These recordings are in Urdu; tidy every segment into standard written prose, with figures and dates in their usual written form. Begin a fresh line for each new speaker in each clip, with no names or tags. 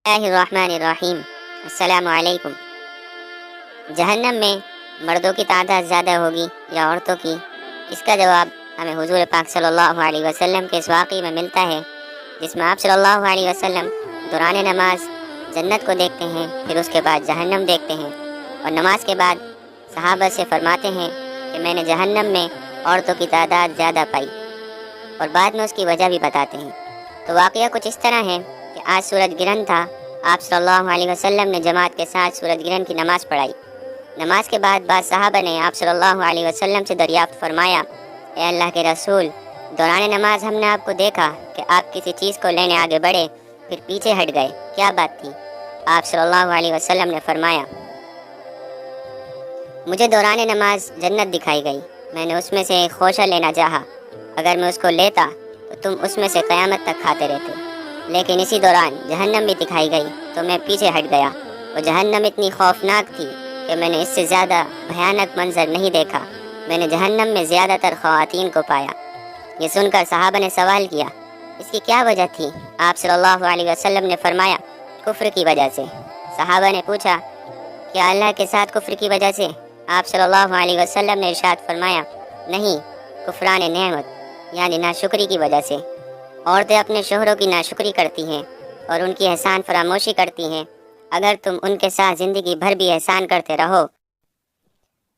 الرحمن الرحیم۔ السلام علیکم۔ جہنم میں مردوں کی تعداد زیادہ ہوگی یا عورتوں کی؟ اس کا جواب ہمیں حضور پاک صلی اللہ علیہ وسلم کے اس واقعے میں ملتا ہے، جس میں آپ صلی اللہ علیہ وسلم دوران نماز جنت کو دیکھتے ہیں، پھر اس کے بعد جہنم دیکھتے ہیں، اور نماز کے بعد صحابہ سے فرماتے ہیں کہ میں نے جہنم میں عورتوں کی تعداد زیادہ پائی، اور بعد میں اس کی وجہ بھی بتاتے ہیں۔ تو واقعہ کچھ اس طرح ہے کہ آج سورج گرہن تھا، آپ صلی اللہ علیہ وسلم نے جماعت کے ساتھ سورج گرہن کی نماز پڑھائی۔ نماز کے بعد بعض صحابہ نے آپ صلی اللہ علیہ وسلم سے دریافت فرمایا، اے اللہ کے رسول، دوران نماز ہم نے آپ کو دیکھا کہ آپ کسی چیز کو لینے آگے بڑھے، پھر پیچھے ہٹ گئے، کیا بات تھی؟ آپ صلی اللہ علیہ وسلم نے فرمایا، مجھے دوران نماز جنت دکھائی گئی، میں نے اس میں سے ایک خوشہ لینا چاہا، اگر میں اس کو لیتا تو تم اس میں سے قیامت تک کھاتے رہتے، لیکن اسی دوران جہنم بھی دکھائی گئی تو میں پیچھے ہٹ گیا۔ وہ جہنم اتنی خوفناک تھی کہ میں نے اس سے زیادہ بھیانک منظر نہیں دیکھا، میں نے جہنم میں زیادہ تر خواتین کو پایا۔ یہ سن کر صحابہ نے سوال کیا، اس کی کیا وجہ تھی؟ آپ صلی اللہ علیہ وسلم نے فرمایا، کفر کی وجہ سے۔ صحابہ نے پوچھا، کیا اللہ کے ساتھ کفر کی وجہ سے؟ آپ صلی اللہ علیہ وسلم نے ارشاد فرمایا، نہیں، کفران نعمت یعنی ناشکری کی وجہ سے۔ عورتیں اپنے شوہروں کی ناشکری کرتی ہیں اور ان کی احسان فراموشی کرتی ہیں۔ اگر تم ان کے ساتھ زندگی بھر بھی احسان کرتے رہو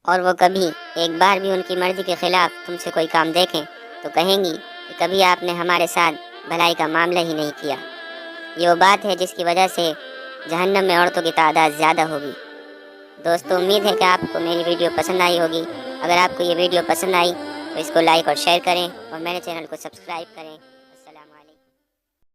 اور وہ کبھی ایک بار بھی ان کی مرضی کے خلاف تم سے کوئی کام دیکھیں تو کہیں گی کہ کبھی آپ نے ہمارے ساتھ بھلائی کا معاملہ ہی نہیں کیا۔ یہ وہ بات ہے جس کی وجہ سے جہنم میں عورتوں کی تعداد زیادہ ہوگی۔ دوستو، امید ہے کہ آپ کو میری ویڈیو پسند آئی ہوگی۔ اگر آپ کو یہ ویڈیو پسند آئی تو اس کو لائک اور شیئر کریں اور میرے چینل کو سبسکرائب کریں۔